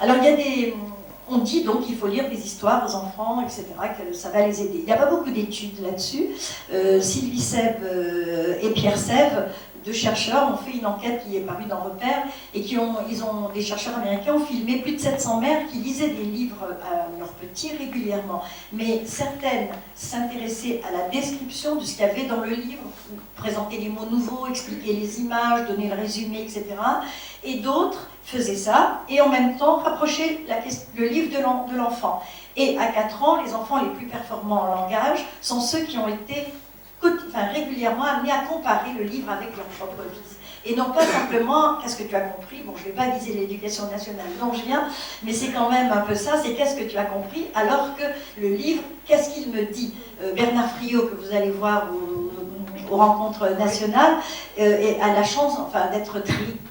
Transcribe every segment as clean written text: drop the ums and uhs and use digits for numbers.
Alors il y a des... On dit donc qu'il faut lire des histoires aux enfants, etc., que ça va les aider. Il n'y a pas beaucoup d'études là-dessus. Sylvie Sève et Pierre Sève, deux chercheurs, ont fait une enquête qui est parue dans Repère, et des chercheurs américains ont filmé plus de 700 mères qui lisaient des livres à leurs petits régulièrement. Mais certaines s'intéressaient à la description de ce qu'il y avait dans le livre, présenter les mots nouveaux, expliquer les images, donner le résumé, etc. Et d'autres faisaient ça, et en même temps rapprochaient le livre de l'enfant. Et à 4 ans, les enfants les plus performants en langage sont ceux qui ont été régulièrement amenés à comparer le livre avec leur propre vie. Et non pas simplement, qu'est-ce que tu as compris? Bon, je ne vais pas viser l'éducation nationale dont je viens, mais c'est quand même un peu ça, c'est qu'est-ce que tu as compris, alors que le livre, qu'est-ce qu'il me dit? Bernard Friot, que vous allez voir aux rencontres nationales, a la chance d'être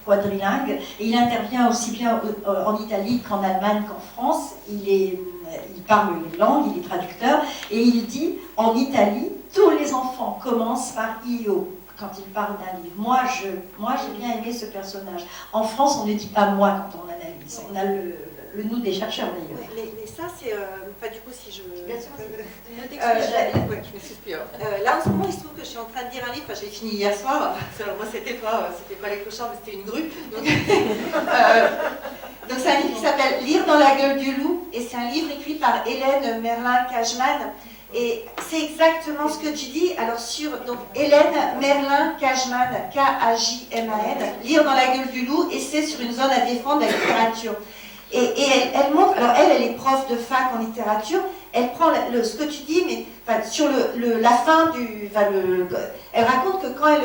quadrilingue, et il intervient aussi bien en Italie qu'en Allemagne qu'en France. Il parle les langues, il est traducteur, et il dit, en Italie, tous les enfants commencent par Io quand ils parlent d'un livre. Moi, j'ai bien aimé ce personnage. En France, on ne dit pas moi quand on analyse. On a le nous des chercheurs d'ailleurs. Mais ça, c'est... du coup, si je... Bien sûr, là, en ce moment, il se trouve que je suis en train de lire un livre. J'ai fini hier soir. Moi, c'était pas les clochards, mais c'était une grue. Donc, donc c'est un livre qui s'appelle Lire dans la gueule du loup. Et c'est un livre écrit par Hélène Merlin-Cajman. Et c'est exactement ce que tu dis. Alors donc Hélène Merlin-Cajman, K-A-J-M-A-N, Lire dans la gueule du loup, et c'est sur une zone à défendre, la littérature. Et elle montre, alors elle est prof de fac en littérature, elle prend ce que tu dis, mais sur la fin du... elle raconte que quand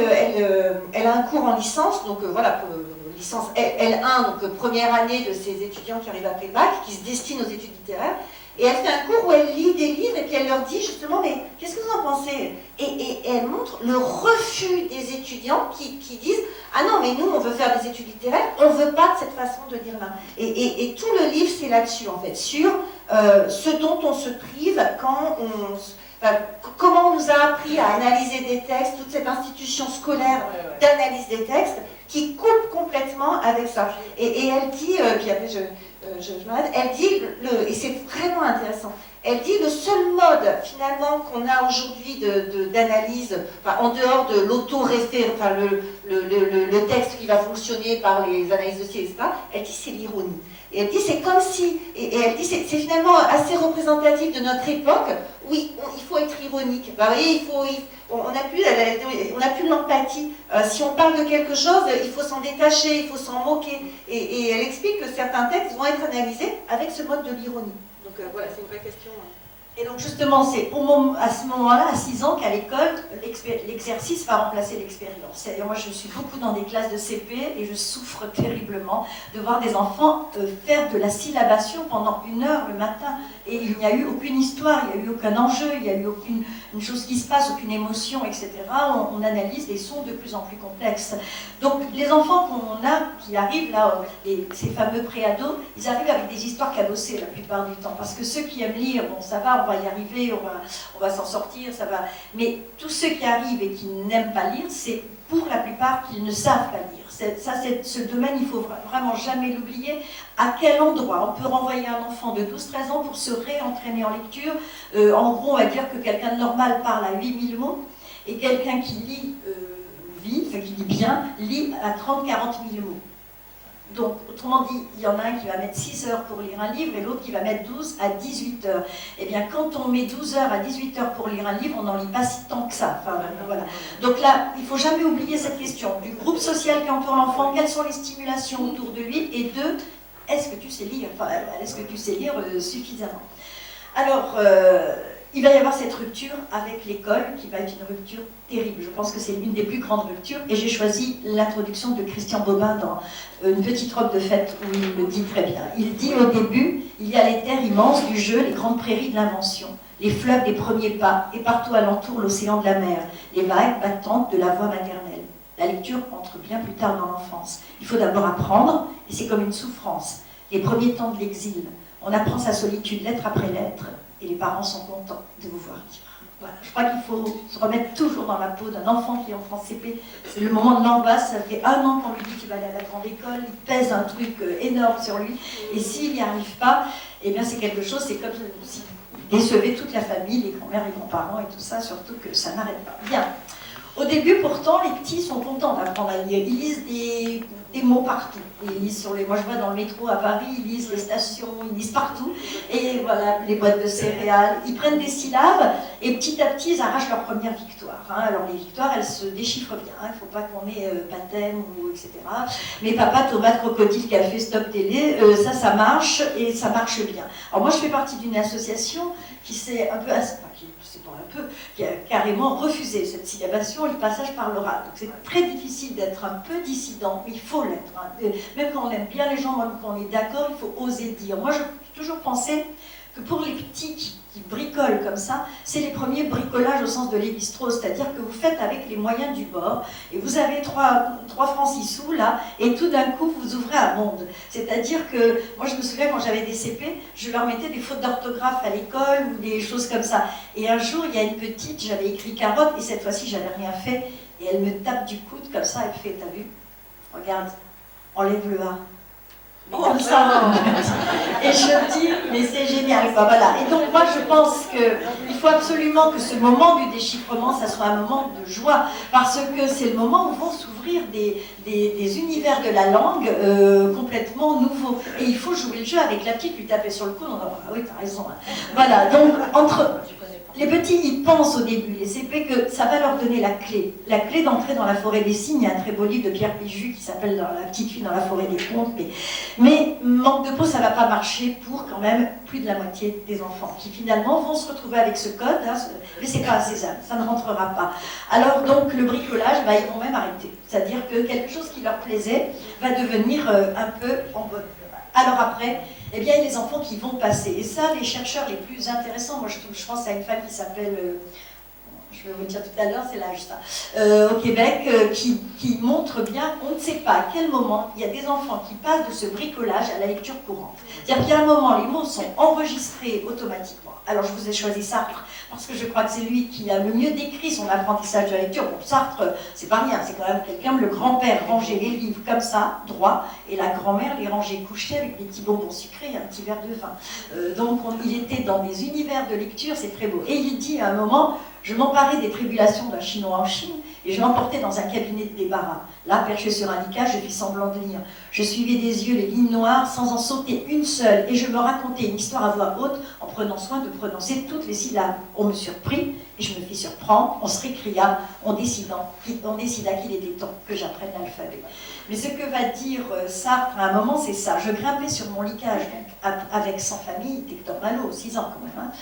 elle a un cours en licence, donc licence L1, donc première année de ces étudiants qui arrivent après le bac, qui se destinent aux études littéraires, et elle fait un cours où elle lit des livres, et puis elle leur dit justement, mais qu'est-ce que vous en pensez? Et elle montre le refus des étudiants qui disent, ah non, mais nous, on veut faire des études littéraires, on ne veut pas de cette façon de dire là. Et tout le livre, c'est là-dessus, en fait, sur ce dont on se prive quand comment on nous a appris à analyser des textes, toute cette institution scolaire d'analyse des textes, qui coupe complètement avec ça. Et elle dit, puis après je m'arrête, elle dit, et c'est vraiment intéressant, elle dit le seul mode finalement qu'on a aujourd'hui d'analyse, en dehors de l'auto-référé, le texte qui va fonctionner par les analyses de style, etc., elle dit c'est l'ironie. Et elle dit c'est comme si, et elle dit c'est finalement assez représentatif de notre époque, oui, il faut être ironique. Vous voyez, on n'a plus l'empathie. Si on parle de quelque chose, il faut s'en détacher, il faut s'en moquer. Et elle explique que certains textes vont être analysés avec ce mode de l'ironie. Donc voilà, c'est une vraie question. Et donc justement, c'est à ce moment-là, à 6 ans, qu'à l'école, l'exercice va remplacer l'expérience. C'est-à-dire, moi je suis beaucoup dans des classes de CP et je souffre terriblement de voir des enfants faire de la syllabation pendant 1 heure le matin. Et il n'y a eu aucune histoire, il n'y a eu aucun enjeu, il n'y a eu aucune chose qui se passe, aucune émotion, etc. On analyse des sons de plus en plus complexes. Donc les enfants qui arrivent là, ces fameux préados, ils arrivent avec des histoires cabossées la plupart du temps. Parce que ceux qui aiment lire, bon ça va, on va y arriver, on va s'en sortir, ça va. Mais tous ceux qui arrivent et qui n'aiment pas lire, c'est pour la plupart qu'ils ne savent pas lire. Ce domaine, il ne faut vraiment jamais l'oublier. À quel endroit on peut renvoyer un enfant de 12-13 ans pour se réentraîner en lecture? En gros, on va dire que quelqu'un de normal parle à 8000 mots et quelqu'un qui lit qui lit bien, lit à 30-40 000 mots. Donc, autrement dit, il y en a un qui va mettre 6 heures pour lire un livre et l'autre qui va mettre 12 à 18 heures. Eh bien, quand on met 12 heures à 18 heures pour lire un livre, on n'en lit pas si tant que ça. Voilà. Donc là, il ne faut jamais oublier cette question du groupe social qui entoure l'enfant, quelles sont les stimulations autour de lui, et deux, est-ce que tu sais lire? Est-ce que tu sais lire suffisamment? Alors, il va y avoir cette rupture avec l'école qui va être une rupture terrible. Je pense que c'est l'une des plus grandes ruptures. Et j'ai choisi l'introduction de Christian Bobin dans Une petite robe de fête, où il le dit très bien. Il dit au début, il y a les terres immenses du jeu, les grandes prairies de l'invention, les fleuves des premiers pas, et partout alentour l'océan de la mer, les vagues battantes de la voix maternelle. La lecture entre bien plus tard dans l'enfance. Il faut d'abord apprendre, et c'est comme une souffrance. Les premiers temps de l'exil, on apprend sa solitude lettre après lettre, et les parents sont contents de vous voir lire. Voilà, je crois qu'il faut se remettre toujours dans la peau d'un enfant qui est en CP. C'est le moment de l'angoisse. Ça fait 1 an qu'on lui dit qu'il va aller à la grande école. Il pèse un truc énorme sur lui. Et s'il n'y arrive pas, eh bien c'est quelque chose, c'est comme si vous décevez toute la famille, les grands-mères, les grands-parents et tout ça, surtout que ça n'arrête pas. Bien. Au début, pourtant, les petits sont contents d'apprendre à lire. Ils lisent des mots partout. Ils lisent sur les... Moi, je vois dans le métro à Paris, ils lisent les stations, ils lisent partout. Et voilà, les boîtes de céréales. Ils prennent des syllabes et petit à petit, ils arrachent leur première victoire. Alors, les victoires, elles se déchiffrent bien. Il ne faut pas qu'on ait baptême ou etc. Mais papa, tomate, crocodile, café, stop télé, ça marche et ça marche bien. Alors, moi, je fais partie d'une association qui s'est un peu... qui a carrément refusé cette syllabation et le passage par l'oral. Donc c'est très difficile d'être un peu dissident, mais il faut l'être. Hein. Même quand on aime bien les gens, même quand on est d'accord, il faut oser dire. Moi, j'ai toujours pensé que pour les petits qui bricolent comme ça, c'est les premiers bricolages au sens de Lévi-Strauss, c'est-à-dire que vous faites avec les moyens du bord, et vous avez 3 francs 6 sous là, et tout d'un coup vous ouvrez un monde. C'est-à-dire que, moi je me souviens quand j'avais des CP, je leur mettais des fautes d'orthographe à l'école, ou des choses comme ça. Et un jour, il y a une petite, j'avais écrit carotte, et cette fois-ci j'avais rien fait, et elle me tape du coude comme ça, elle fait, t'as vu? Regarde, enlève le A. Comme ça, et je me dis, mais c'est génial, quoi, voilà. Et donc moi je pense qu'il faut absolument que ce moment du déchiffrement, ça soit un moment de joie, parce que c'est le moment où vont s'ouvrir des univers de la langue complètement nouveaux. Et il faut jouer le jeu avec la petite, lui taper sur le coude, on va, ah oui, t'as raison. Hein. Voilà, donc entre... Les petits, ils pensent au début, les CP, que ça va leur donner la clé d'entrer dans la forêt des signes. Il y a un très beau livre de Pierre Péju qui s'appelle La petite fille dans la forêt des contes. Mais manque de peau, ça ne va pas marcher pour quand même plus de la moitié des enfants qui finalement vont se retrouver avec ce code, hein, mais c'est pas à Cézanne, ça ne rentrera pas. Alors donc le bricolage, ils vont même arrêter. C'est-à-dire que quelque chose qui leur plaisait va devenir un peu en bonne. Alors après, eh bien, il y a les enfants qui vont passer. Et ça, les chercheurs les plus intéressants, moi je pense à une femme qui s'appelle, je vais vous dire tout à l'heure, c'est là juste au Québec, qui montre bien, on ne sait pas à quel moment il y a des enfants qui passent de ce bricolage à la lecture courante. C'est-à-dire qu'il y a un moment, les mots sont enregistrés automatiquement. Alors je vous ai choisi Sartre, parce que je crois que c'est lui qui a le mieux décrit son apprentissage de la lecture. Bon, Sartre, c'est pas rien, c'est quand même quelqu'un, le grand-père rangeait les livres comme ça, droit, et la grand-mère les rangeait couchés avec des petits bonbons sucrés et un petit verre de vin. Donc il était dans des univers de lecture, c'est très beau. Et il dit à un moment, je m'emparais des tribulations d'un Chinois en Chine, et je l'emportais dans un cabinet de débarras. Là, perché sur un licage, je fis semblant de lire. Je suivais des yeux les lignes noires sans en sauter une seule, et je me racontais une histoire à voix haute en prenant soin de prononcer toutes les syllabes. On me surprit, et je me fis surprendre, on se récria, on décida qu'il était temps que j'apprenne l'alphabet. Mais ce que va dire Sartre à un moment, c'est ça. Je grimpais sur mon licage avec Sans famille, Hector Malot, 6 ans quand même, hein,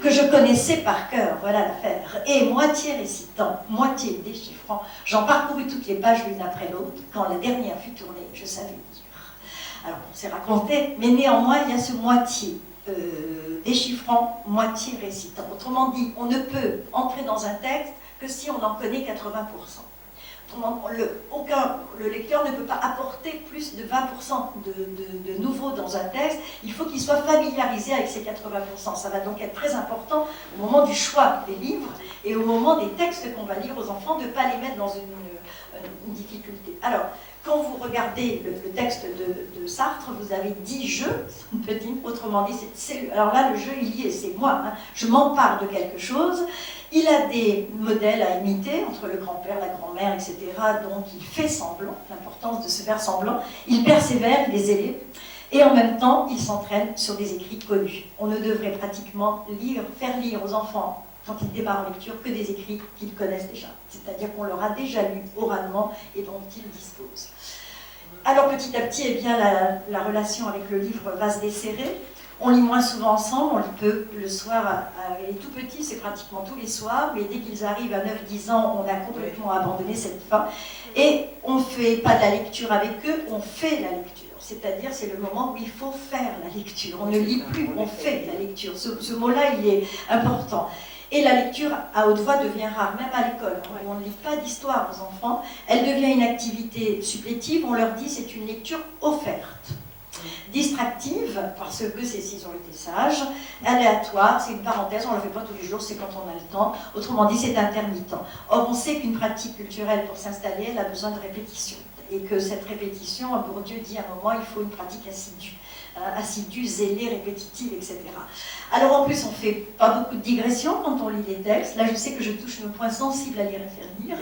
que je connaissais par cœur, voilà l'affaire. Et moitié récitant, moitié déchiffrant, j'en parcourus toutes les pages l'une après l'autre. Quand la dernière fut tournée, je savais lire. Alors on s'est raconté, mais néanmoins il y a ce moitié déchiffrant, moitié récitant. Autrement dit, on ne peut entrer dans un texte que si on en connaît 80%. Le lecteur ne peut pas apporter plus de 20% de nouveau dans un texte. Il faut qu'il soit familiarisé avec ces 80%. Ça va donc être très important au moment du choix des livres et au moment des textes qu'on va lire aux enfants, de ne pas les mettre dans une difficulté. Alors, quand vous regardez le texte de Sartre, vous avez 10 jeux, autrement dit, alors là, le jeu, il y est, c'est moi. Hein. Je m'empare de quelque chose. Il a des modèles à imiter, entre le grand-père, la grand-mère, etc. Donc, il fait semblant, l'importance de se faire semblant. Il persévère, il les élève. Et en même temps, il s'entraîne sur des écrits connus. On ne devrait pratiquement faire lire aux enfants, quand ils démarrent en lecture, que des écrits qu'ils connaissent déjà. C'est-à-dire qu'on leur a déjà lu oralement et dont ils disposent. Alors petit à petit, eh bien, la relation avec le livre va se desserrer. On lit moins souvent ensemble, on lit peu le soir. Les tout petits, c'est pratiquement tous les soirs, mais dès qu'ils arrivent à 9-10 ans, on a complètement abandonné cette fin. Et on ne fait pas de la lecture avec eux, on fait la lecture. C'est-à-dire, c'est le moment où il faut faire la lecture. On ne lit plus, on fait la lecture. Ce mot-là, il est important. Et la lecture à haute voix devient rare, même à l'école, où on ne lit pas d'histoire aux enfants. Elle devient une activité supplétive, on leur dit c'est une lecture offerte. Distractive, parce que c'est s'ils ont été sages. Aléatoire, c'est une parenthèse, on ne le fait pas tous les jours, c'est quand on a le temps. Autrement dit, c'est intermittent. Or, on sait qu'une pratique culturelle, pour s'installer, elle a besoin de répétition. Et que cette répétition, Bourdieu dit à un moment, il faut une pratique assidue. Assidue, zélée, répétitive, etc. Alors en plus, on ne fait pas beaucoup de digressions quand on lit les textes. Là, je sais que je touche le point sensible à les refaire lire,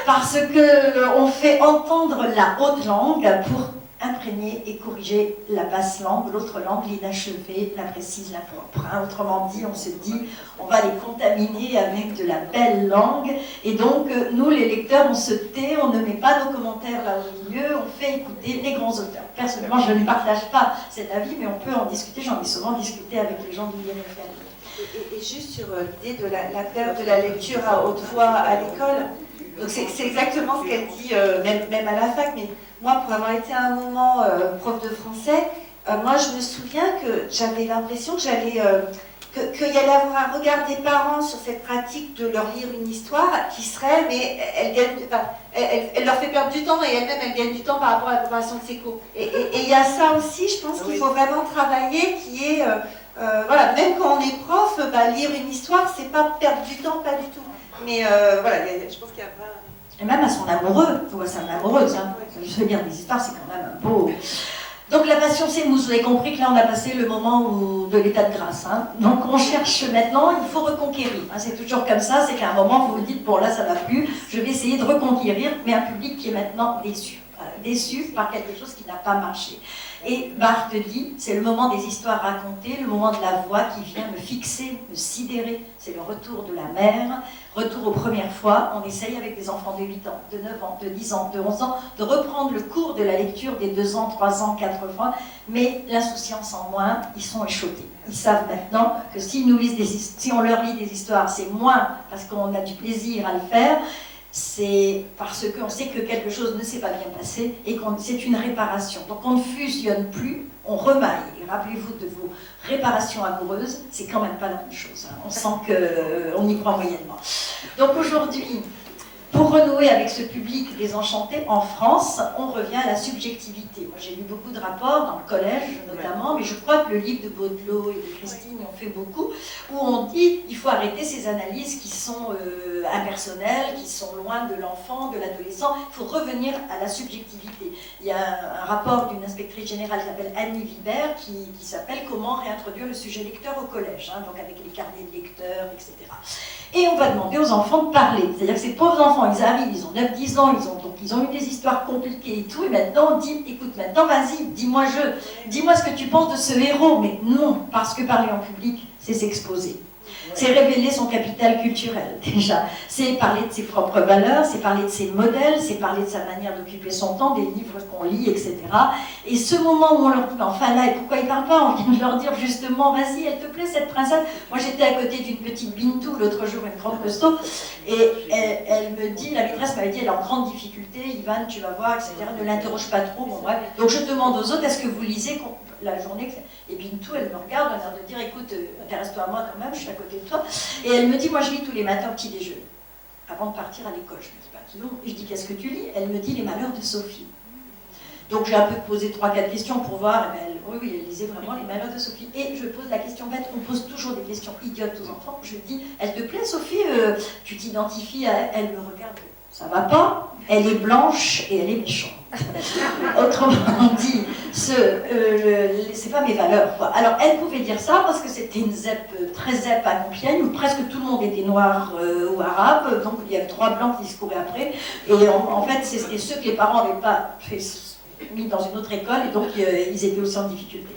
parce qu'on fait entendre la haute langue pour imprégner et corriger la basse langue, l'autre langue, l'inachevée, la précise, la propre. Autrement dit, on se dit, on va les contaminer avec de la belle langue, et donc nous, les lecteurs, on se tait, on ne met pas nos commentaires là au milieu, on fait écouter les grands auteurs. Personnellement, je ne partage pas cet avis, mais on peut en discuter, j'en ai souvent discuté avec les gens du l'INFL. Et juste sur l'idée de la perte de la lecture à haute voix à l'école, donc c'est exactement ce qu'elle dit, même à la fac, mais moi, pour avoir été à un moment prof de français, moi je me souviens que j'avais l'impression que qu'il y allait avoir un regard des parents sur cette pratique de leur lire une histoire qui serait, mais elle leur fait perdre du temps et elle-même elle gagne du temps par rapport à la préparation de ses cours. Et il y a ça aussi, je pense qu'il faut vraiment travailler, qui est, voilà, même quand on est prof, lire une histoire, c'est pas perdre du temps, pas du tout. Mais voilà, je pense qu'il y a pas... Et même à son amoureux, il faut voir ça, amoureuse, hein. Je veux dire, des histoires, c'est quand même un beau... Donc la passion s'émousse, vous avez compris que là on a passé le moment de l'état de grâce. Hein. Donc on cherche maintenant, il faut reconquérir. Hein. C'est toujours comme ça, c'est qu'à un moment vous vous dites, bon là ça va plus, je vais essayer de reconquérir, mais un public qui est maintenant déçu. Voilà, déçu par quelque chose qui n'a pas marché. Et Barthes dit, c'est le moment des histoires racontées, le moment de la voix qui vient me fixer, me sidérer. C'est le retour de la mère, retour aux premières fois. On essaye avec des enfants de 8 ans, de 9 ans, de 10 ans, de 11 ans, de reprendre le cours de la lecture des 2 ans, 3 ans, 4 fois. Mais l'insouciance en moins, ils sont échaudés. Ils savent maintenant que si on leur lit des histoires, c'est moins parce qu'on a du plaisir à le faire, c'est parce qu'on sait que quelque chose ne s'est pas bien passé et que c'est une réparation. Donc on ne fusionne plus, on remaille. Et rappelez-vous de vos réparations amoureuses, c'est quand même pas la même chose. Hein. On sent qu'on y croit moyennement. Donc aujourd'hui, pour renouer avec ce public désenchanté, en France, on revient à la subjectivité. Moi, j'ai lu beaucoup de rapports, dans le collège notamment, mais je crois que le livre de Baudelot et de Christine en fait beaucoup, où on dit qu'il faut arrêter ces analyses qui sont impersonnelles, qui sont loin de l'enfant, de l'adolescent. Il faut revenir à la subjectivité. Il y a un rapport d'une inspectrice générale qui s'appelle Annie Vibert, qui s'appelle « Comment réintroduire le sujet lecteur au collège hein, », donc avec les carnets de lecteurs, etc. Et on va demander aux enfants de parler. C'est-à-dire que ces pauvres enfants, ils arrivent, ils ont 9-10 ans, ils ont eu des histoires compliquées et tout, et maintenant on dit, écoute, maintenant vas-y, dis-moi ce que tu penses de ce héros. Mais non, parce que parler en public, c'est s'exposer. C'est révéler son capital culturel, déjà. C'est parler de ses propres valeurs, c'est parler de ses modèles, c'est parler de sa manière d'occuper son temps, des livres qu'on lit, etc. Et ce moment où on leur dit, mais enfin là, et pourquoi ils ne parlent pas? On vient de leur dire justement, vas-y, elle te plaît cette princesse? Moi j'étais à côté d'une petite Bintou l'autre jour, une grande costaud, et elle me dit, la maîtresse m'avait dit, elle est en grande difficulté, Ivan, tu vas voir, etc. Ne l'interroge pas trop, bon bref. Donc je demande aux autres, est-ce que vous lisez la journée? Et Bintou, elle me regarde, elle a l'air de dire, écoute, intéresse-toi à moi quand même, je suis à côté de toi. Et elle me dit, moi je lis tous les matins au petit déjeuner, avant de partir à l'école. Je me dis, bah dis donc. Et je dis, qu'est-ce que tu lis? Elle me dit, Les Malheurs de Sophie. Donc j'ai un peu posé 3-4 questions pour voir, et ben, oui, elle lisait vraiment Les Malheurs de Sophie. Et je pose la question bête, on pose toujours des questions idiotes aux enfants. Je dis, elle te plaît Sophie? Tu t'identifies à elle? Elle me regarde, ça va pas? Elle est blanche et elle est méchante. Autrement dit, c'est pas mes valeurs, quoi. Alors elle pouvait dire ça parce que c'était une ZEP très ZEP à Compiègne où presque tout le monde était noir ou arabe, donc il y avait 3 blancs qui se couraient après. Et en fait, c'était ceux que les parents n'avaient pas fait mis dans une autre école et donc ils étaient aussi en difficulté.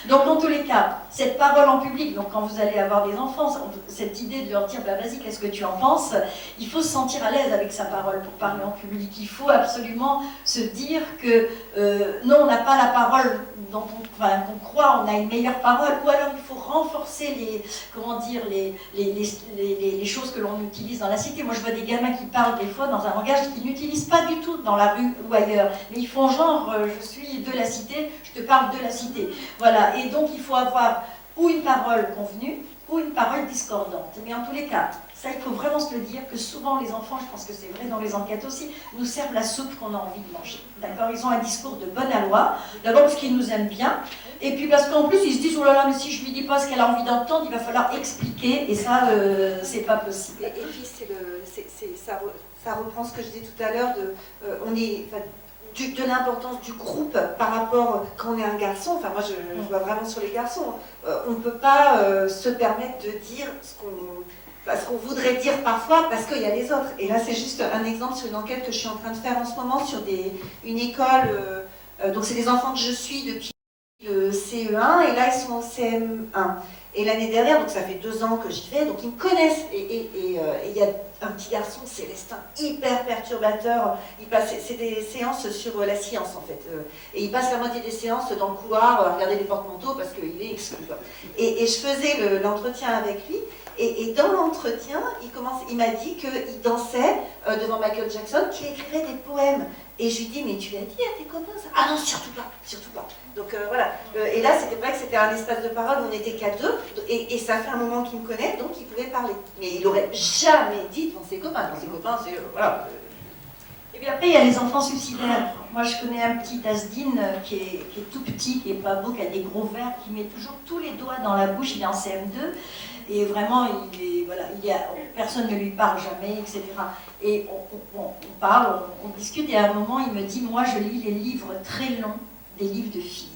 Donc dans tous les cas, cette parole en public, donc quand vous allez avoir des enfants, cette idée de leur dire bah, vas-y, qu'est-ce que tu en penses, il faut se sentir à l'aise avec sa parole pour parler en public. Il faut absolument se dire que non, on n'a pas la parole dont qu'on croit, on a une meilleure parole, ou alors il faut renforcer les choses que l'on utilise dans la cité. Moi je vois des gamins qui parlent des fois dans un langage qu'ils n'utilisent pas du tout dans la rue ou ailleurs, mais ils font genre je suis de la cité, je te parle de la cité. Voilà, et donc il faut avoir ou une parole convenue, ou une parole discordante. Mais en tous les cas, ça il faut vraiment se le dire, que souvent les enfants, je pense que c'est vrai dans les enquêtes aussi, nous servent la soupe qu'on a envie de manger. D'accord? Ils ont un discours de bonne aloi, d'abord parce qu'ils nous aiment bien, et puis parce qu'en plus ils se disent, oh là là, mais si je lui dis pas ce qu'elle a envie d'entendre, il va falloir expliquer, et ça, c'est pas possible. Et puis ça reprend ce que je disais tout à l'heure, de l'importance du groupe par rapport, quand on est un garçon, enfin moi je vois vraiment sur les garçons, on ne peut pas se permettre de dire ce qu'on voudrait dire parfois parce qu'il y a les autres. Et là c'est juste un exemple sur une enquête que je suis en train de faire en ce moment sur une école, donc c'est des enfants que je suis depuis le CE1 et là ils sont en CM1. Et l'année dernière, donc ça fait 2 ans que j'y vais, donc ils me connaissent. Et il y a un petit garçon, Célestin, hyper perturbateur. C'est des séances sur la science en fait. Et il passe la moitié des séances dans le couloir, à regarder les porte-manteaux parce qu'il est exclu. Et je faisais l'entretien avec lui. Et dans l'entretien, il m'a dit qu'il dansait devant Michael Jackson, qu'il écrivait des poèmes. Et je lui dis, mais tu l'as dit à tes copains ça? Ah non, surtout pas, surtout pas. Donc voilà. Et là, c'était vrai que c'était un espace de parole où on n'était qu'à 2. Et ça fait un moment qu'il me connaît, donc il pouvait parler. Mais il n'aurait jamais dit devant ses copains. Devant ses copains, c'est... voilà. Et puis après, il y a les enfants suicidaires. Moi, je connais un petit Asdine qui est tout petit, qui est pas beau, qui a des gros verres, qui met toujours tous les doigts dans la bouche. Il est en CM2. Et vraiment, personne ne lui parle jamais, etc. Et on parle, on discute, et à un moment, il me dit, moi, je lis les livres très longs, des livres de filles.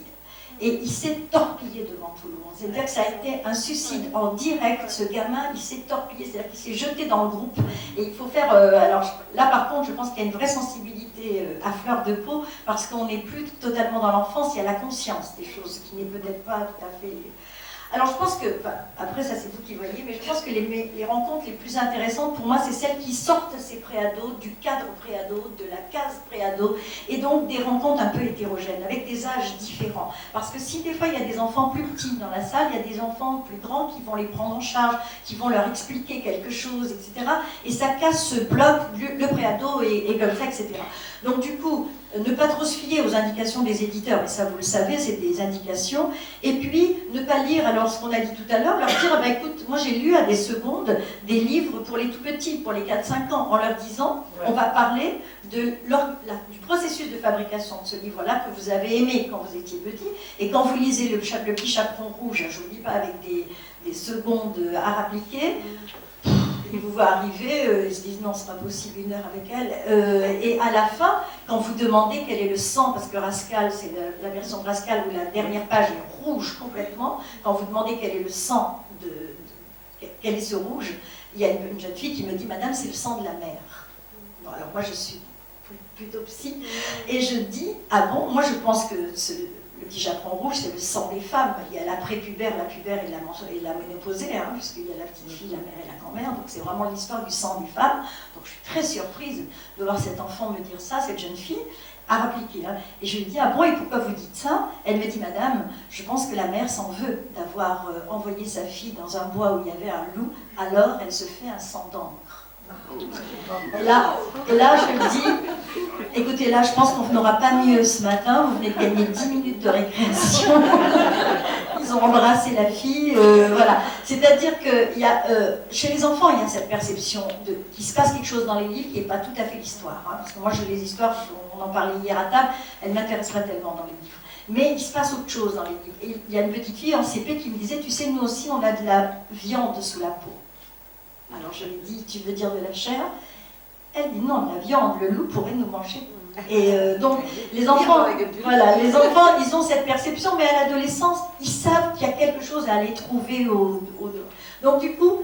Et il s'est torpillé devant tout le monde. C'est-à-dire que ça a été un suicide en direct. Ce gamin, il s'est torpillé, c'est-à-dire qu'il s'est jeté dans le groupe. Et il faut faire... alors là, par contre, je pense qu'il y a une vraie sensibilité à fleur de peau, parce qu'on n'est plus totalement dans l'enfance, il y a la conscience des choses, qui n'est peut-être pas tout à fait... Alors je pense que, après ça c'est vous qui voyez, mais je pense que les rencontres les plus intéressantes pour moi c'est celles qui sortent ces préados, du cadre préado, de la case préado, et donc des rencontres un peu hétérogènes, avec des âges différents. Parce que si des fois il y a des enfants plus petits dans la salle, il y a des enfants plus grands qui vont les prendre en charge, qui vont leur expliquer quelque chose, etc. Et ça casse ce bloc, le préado et comme ça, etc. Donc du coup, ne pas trop se fier aux indications des éditeurs, et ça vous le savez, c'est des indications, et puis ne pas lire, alors ce qu'on a dit tout à l'heure, leur dire, bah, écoute, moi j'ai lu à des secondes des livres pour les tout petits, pour les 4-5 ans, en leur disant, on va parler du processus de fabrication de ce livre-là que vous avez aimé quand vous étiez petit, et quand vous lisez le petit chaperon rouge, je ne vous dis pas avec des secondes à appliquer, ils vous voient arriver, ils se disent non, c'est pas possible, 1 heure avec elle. Et à la fin, quand vous demandez quel est le sang, parce que Rascal, c'est la version de Rascal où la dernière page est rouge complètement, quand vous demandez quel est le sang, quel est ce rouge, il y a une jeune fille qui me dit, madame, c'est le sang de la mère. Bon, alors moi je suis plutôt psy, et je dis, ah bon, moi je pense que le petit chaperon rouge, c'est le sang des femmes. Il y a la prépubère, la pubère et la ménopausée, hein, puisqu'il y a la petite fille, la mère et la grand-mère. Donc c'est vraiment l'histoire du sang des femmes. Donc je suis très surprise de voir cet enfant me dire ça, cette jeune fille, à répliquer. Hein. Et je lui dis, ah bon, et pourquoi vous dites ça? Elle me dit, madame, je pense que la mère s'en veut d'avoir envoyé sa fille dans un bois où il y avait un loup, alors elle se fait un sang d'encre. Et là, je me dis, écoutez, là, je pense qu'on n'aura pas mieux ce matin, vous venez de gagner 10 minutes de récréation. Ils ont embrassé la fille, voilà. C'est-à-dire que chez les enfants, il y a cette perception qu'il se passe quelque chose dans les livres qui n'est pas tout à fait l'histoire. Hein, parce que moi, les histoires, on en parlait hier à table, elles ne m'intéressent pas tellement dans les livres. Mais il se passe autre chose dans les livres. Et il y a une petite fille en CP qui me disait, tu sais, nous aussi, on a de la viande sous la peau. Alors je lui dis, tu veux dire de la chair? Elle dit non, de la viande, le loup pourrait nous manger. Et donc les enfants, voilà, les enfants, ils ont cette perception, mais à l'adolescence, ils savent qu'il y a quelque chose à aller trouver Donc du coup,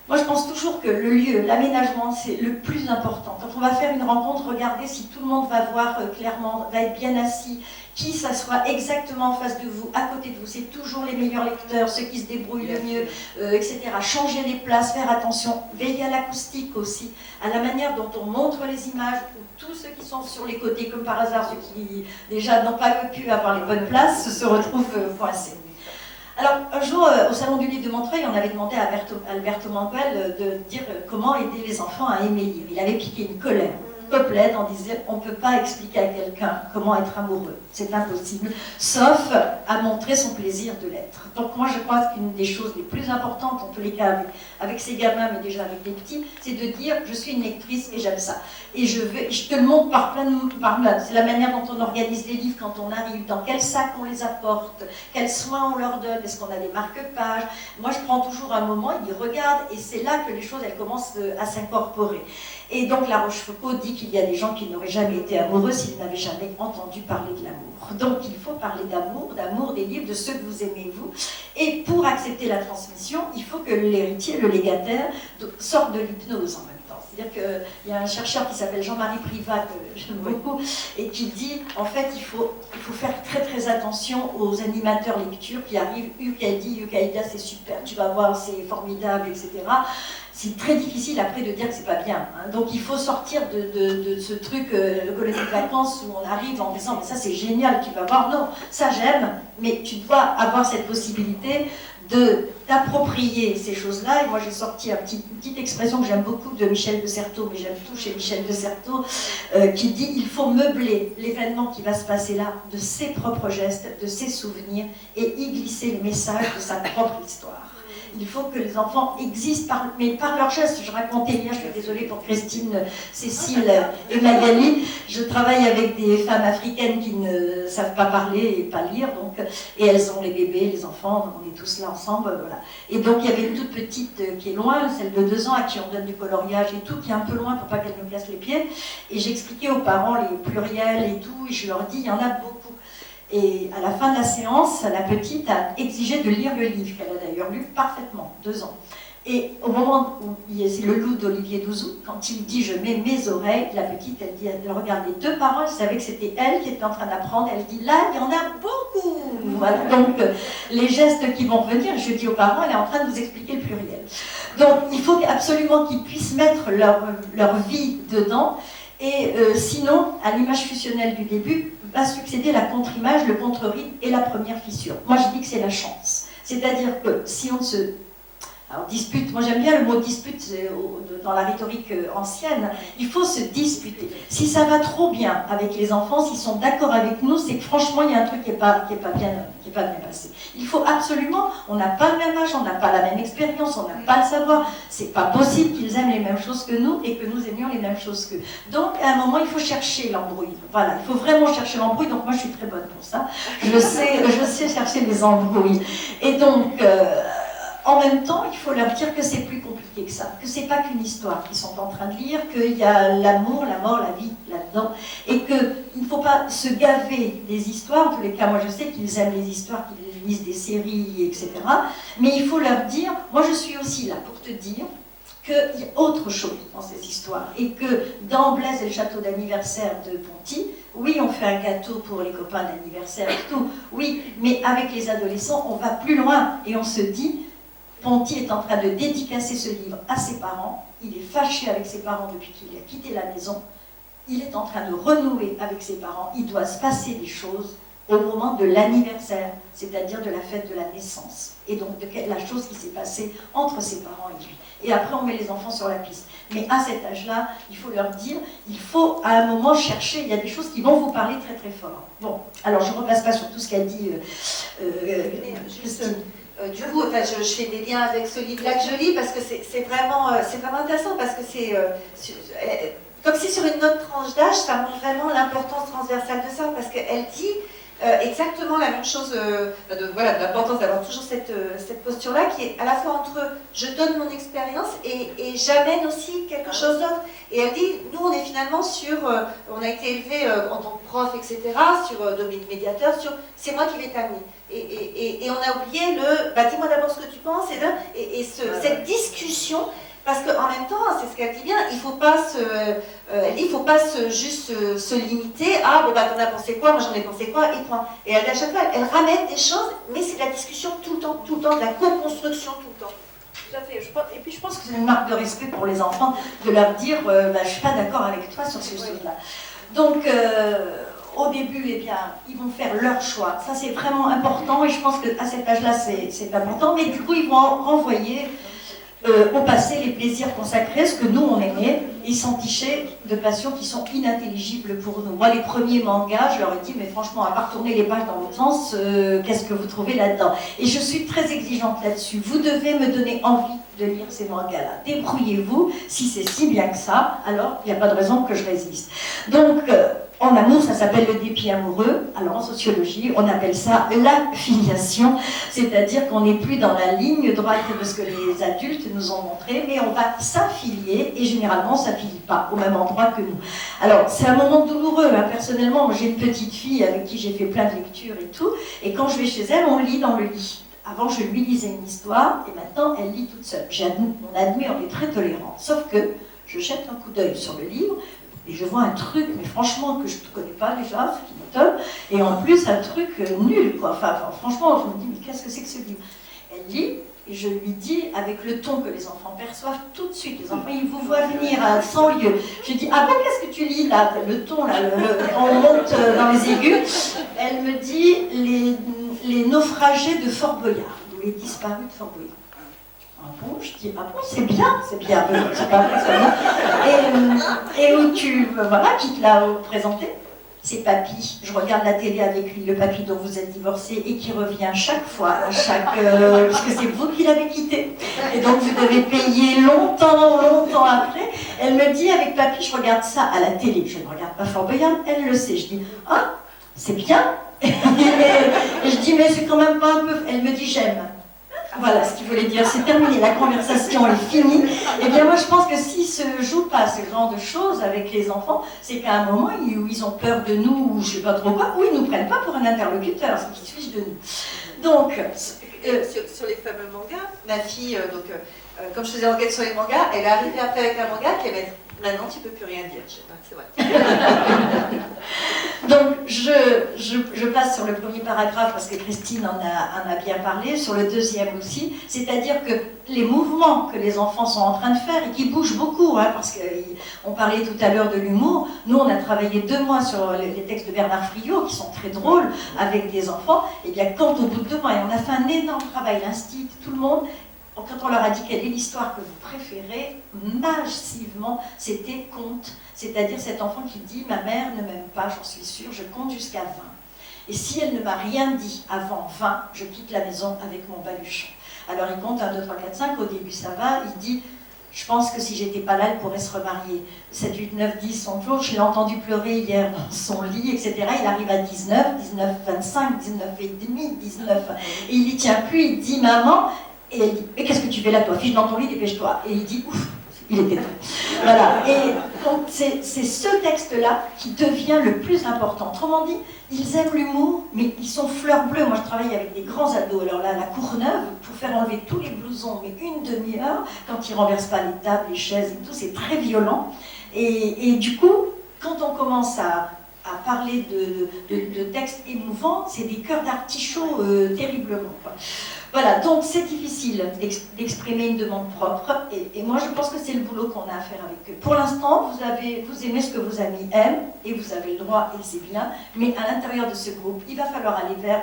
moi je pense toujours que le lieu, l'aménagement, c'est le plus important. Quand on va faire une rencontre, regardez si tout le monde va voir clairement, va être bien assis, qui s'assoit exactement en face de vous, à côté de vous, c'est toujours les meilleurs lecteurs, ceux qui se débrouillent le mieux, etc. Changer les places, faire attention, veiller à l'acoustique aussi, à la manière dont on montre les images, où tous ceux qui sont sur les côtés, comme par hasard, ceux qui déjà n'ont pas pu avoir les bonnes places, se retrouvent coincés. Alors, un jour, au Salon du Livre de Montreuil, on avait demandé à Alberto Manguel de dire comment aider les enfants à aimer lire. Il avait piqué une colère. Copeland en disait on ne peut pas expliquer à quelqu'un comment être amoureux, c'est impossible, sauf à montrer son plaisir de l'être. Donc moi je crois qu'une des choses les plus importantes, en tous les cas avec ces gamins, mais déjà avec les petits, c'est de dire je suis une lectrice et j'aime ça. Et je te le montre par plein de... C'est la manière dont on organise les livres quand on arrive, dans quel sac on les apporte, quels soins on leur donne, est-ce qu'on a des marque-pages. Moi je prends toujours un moment, ils regardent et c'est là que les choses elles commencent à s'incorporer. Et donc La Rochefoucauld dit qu'il y a des gens qui n'auraient jamais été amoureux s'ils n'avaient jamais entendu parler de l'amour. Donc il faut parler d'amour des livres, de ceux que vous aimez vous. Et pour accepter la transmission, il faut que l'héritier, le légataire, sorte de l'hypnose en même temps. C'est-à-dire qu'il y a un chercheur qui s'appelle Jean-Marie Privat, que j'aime beaucoup, et qui dit, en fait, il faut faire très très attention aux animateurs lecture qui arrivent, Yukaïda, c'est super, tu vas voir, c'est formidable, etc. C'est très difficile après de dire que c'est pas bien. Hein. Donc il faut sortir de ce truc, le colonie de vacances, où on arrive en disant, mais ça c'est génial, tu vas voir, non, ça j'aime, mais tu dois avoir cette possibilité de t'approprier ces choses-là. Et moi j'ai sorti une petite expression que j'aime beaucoup de Michel de Certeau, mais j'aime tout chez Michel de Certeau, qui dit il faut meubler l'événement qui va se passer là de ses propres gestes, de ses souvenirs, et y glisser les messages de sa propre histoire. Il faut que les enfants existent, mais par leurs gestes. Je racontais hier, je suis désolée pour Christine, Cécile et Magali, je travaille avec des femmes africaines qui ne savent pas parler et pas lire, donc, et elles ont les bébés, les enfants, donc on est tous là ensemble, voilà. Et donc il y avait une toute petite qui est loin, celle de 2 ans, à qui on donne du coloriage et tout, qui est un peu loin pour pas qu'elle me casse les pieds, et j'expliquais aux parents les pluriels et tout, et je leur dis, il y en a beaucoup. Et à la fin de la séance, la petite a exigé de lire le livre, qu'elle a d'ailleurs lu parfaitement, 2 ans. Et au moment où c'est le loup d'Olivier Douzou, quand il dit « je mets mes oreilles », la petite, elle regarde les 2 parents, elle savait que c'était elle qui était en train d'apprendre, elle dit « là, il y en a beaucoup !» Voilà, donc les gestes qui vont venir, je dis aux parents, elle est en train de vous expliquer le pluriel. Donc il faut absolument qu'ils puissent mettre leur vie dedans. Et sinon, à l'image fusionnelle du début, va succéder la contre-image, le contre-ride et la première fissure. Moi, je dis que c'est la chance. C'est-à-dire que si on se... Alors, dispute, moi j'aime bien le mot dispute dans la rhétorique ancienne, il faut se disputer. Si ça va trop bien avec les enfants, s'ils sont d'accord avec nous, c'est que franchement il y a un truc qui n'est pas bien passé. Il faut absolument, on n'a pas le même âge, on n'a pas la même expérience, on n'a pas le savoir, c'est pas possible qu'ils aiment les mêmes choses que nous et que nous aimions les mêmes choses qu'eux. Donc à un moment il faut chercher l'embrouille, voilà, il faut vraiment chercher l'embrouille, donc moi je suis très bonne pour ça, je sais chercher les embrouilles. Et donc... en même temps, il faut leur dire que c'est plus compliqué que ça, que c'est pas qu'une histoire qu'ils sont en train de lire, qu'il y a l'amour, la mort, la vie là-dedans, et qu'il ne faut pas se gaver des histoires. En tous les cas, moi je sais qu'ils aiment les histoires, qu'ils lisent des séries, etc. Mais il faut leur dire, moi je suis aussi là pour te dire qu'il y a autre chose dans ces histoires, et que dans Blaise et le château d'anniversaire de Ponty, oui, on fait un gâteau pour les copains d'anniversaire et tout, oui, mais avec les adolescents, on va plus loin, et on se dit, Ponty est en train de dédicacer ce livre à ses parents, il est fâché avec ses parents depuis qu'il a quitté la maison, il est en train de renouer avec ses parents, il doit se passer des choses au moment de l'anniversaire, c'est-à-dire de la fête de la naissance, et donc de la chose qui s'est passée entre ses parents et lui. Et après on met les enfants sur la piste. Mais à cet âge-là, il faut leur dire, il faut à un moment chercher, il y a des choses qui vont vous parler très très fort. Bon, alors je ne repasse pas sur tout ce qu'a dit Christine. Du coup, enfin, je fais des liens avec ce livre-là que je lis parce que c'est vraiment intéressant parce que c'est comme si sur une autre tranche d'âge, ça montre vraiment l'importance transversale de ça parce qu'elle dit exactement la même chose, de l'importance d'avoir toujours cette posture-là qui est à la fois entre je donne mon expérience et j'amène aussi quelque chose d'autre. Et elle dit, nous on est finalement on a été élevés en tant que prof, etc., sur médiateur, sur c'est moi qui vais t'amener. Et on a oublié dis-moi d'abord ce que tu penses, cette discussion. Parce qu'en même temps, c'est ce qu'elle dit bien, il ne faut pas juste se limiter à t'en as pensé quoi, moi j'en ai pensé quoi, et point. Et à chaque fois, elle ramène des choses, mais c'est de la discussion tout le temps, de la co-construction tout le temps. Tout à fait. Et puis je pense que c'est une marque de respect pour les enfants de leur dire je ne suis pas d'accord avec toi sur ce sujet-là. Donc, au début, eh bien, ils vont faire leur choix. Ça, c'est vraiment important, et je pense qu'à cet âge-là, c'est important, mais du coup, ils vont renvoyer au passé les plaisirs consacrés, ce que nous on aimait, ils s'entichaient de passions qui sont inintelligibles pour nous. Moi, les premiers mangas, je leur ai dit, mais franchement, à part tourner les pages dans l'autre sens, qu'est-ce que vous trouvez là-dedans? Et je suis très exigeante là-dessus. Vous devez me donner envie de lire ces mangas-là. Débrouillez-vous. Si c'est si bien que ça, alors il n'y a pas de raison que je résiste. Donc, en amour, ça s'appelle le dépit amoureux. Alors en sociologie, on appelle ça la filiation, c'est-à-dire qu'on n'est plus dans la ligne droite de ce que les adultes nous ont montré, mais on va s'affilier, et généralement on ne s'affilie pas au même endroit que nous. Alors c'est un moment douloureux, hein. Personnellement, moi j'ai une petite fille avec qui j'ai fait plein de lectures et tout, et quand je vais chez elle, on lit dans le lit. Avant, je lui lisais une histoire, et maintenant, elle lit toute seule. On admet, on est très tolérant. Sauf que je jette un coup d'œil sur le livre, et je vois un truc, mais franchement, que je ne connais pas déjà, ce qui m'étonne, et en plus, un truc nul, quoi. Enfin, franchement, je me dis, mais qu'est-ce que c'est que ce livre? Elle lit, et je lui dis, avec le ton que les enfants perçoivent tout de suite, les enfants, ils vous voient venir à 100 lieues. Je dis, ah bon, qu'est-ce que tu lis là? Le ton, là, on monte dans les aigus. Elle me dit, les naufragés de Fort Boyard, ou les disparus de Fort Boyard. Ah bon, je dis, ah bon, c'est bien, c'est pas impressionnant. Et où voilà, qui te l'a présenté? C'est papy. Je regarde la télé avec lui, le papy dont vous êtes divorcé et qui revient chaque fois, parce que c'est vous qui l'avez quitté. Et donc vous devez payer longtemps après. Elle me dit, avec papy, je regarde ça à la télé. Je ne regarde pas Fort Boyard, elle le sait. Je dis, ah, c'est bien. Et je dis, mais c'est quand même pas un peu... Elle me dit, j'aime. Voilà ce qu'il voulait dire, c'est terminé, la conversation est finie. Et bien moi je pense que s'il ne se joue pas ce genre de choses avec les enfants, c'est qu'à un moment où ils ont peur de nous, ou je ne sais pas trop quoi, ou ils ne nous prennent pas pour un interlocuteur, ce qui se fiche de nous. Donc, sur les fameux mangas, ma fille, comme je faisais enquête sur les mangas, elle est arrivée après avec un manga qui avait maintenant tu ne peux plus rien dire, je sais pas, c'est vrai. Donc je passe sur le premier paragraphe parce que Christine en a bien parlé, sur le deuxième aussi, c'est-à-dire que les mouvements que les enfants sont en train de faire et qui bougent beaucoup, hein, parce qu'on parlait tout à l'heure de l'humour, nous on a travaillé 2 mois sur les textes de Bernard Friot qui sont très drôles avec des enfants, et bien quand au bout de 2 mois, et on a fait un énorme travail, l'instit, tout le monde, quand on leur a dit quelle est l'histoire que vous préférez, massivement, c'était conte. C'est-à-dire cet enfant qui dit « Ma mère ne m'aime pas, j'en suis sûre, je compte jusqu'à 20. Et si elle ne m'a rien dit avant 20, je quitte la maison avec mon baluchon. » Alors il compte 1, 2, 3, 4, 5, au début ça va, il dit « Je pense que si j'étais pas là, elle pourrait se remarier. » 7, 8, 9, 10, son jour, je l'ai entendu pleurer hier dans son lit, etc. Il arrive à 19, 19, 25, 19 et demi, 19. Et il y tient plus, il dit « Maman », et elle dit, mais qu'est-ce que tu fais là, toi? Fiche dans ton lit, dépêche-toi. Et il dit, ouf, il était temps. Voilà. Et donc, c'est ce texte-là qui devient le plus important. Autrement dit, ils aiment l'humour, mais ils sont fleurs bleues. Moi, je travaille avec des grands ados. Alors là, la Courneuve, pour faire enlever tous les blousons, mais une demi-heure, quand ils ne renversent pas les tables, les chaises et tout, c'est très violent. Et du coup, quand on commence à parler de textes émouvants, c'est des cœurs d'artichaut terriblement, quoi. Voilà, donc c'est difficile d'exprimer une demande propre, et moi je pense que c'est le boulot qu'on a à faire avec eux. Pour l'instant, vous aimez ce que vos amis aiment, et vous avez le droit, et c'est bien, mais à l'intérieur de ce groupe, il va falloir aller vers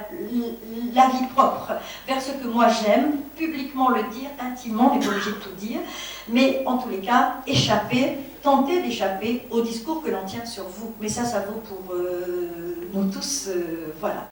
la vie propre, vers ce que moi j'aime, publiquement le dire, intimement, on n'est pas obligé de tout dire, mais en tous les cas, tenter d'échapper au discours que l'on tient sur vous. Mais ça vaut pour nous tous, voilà.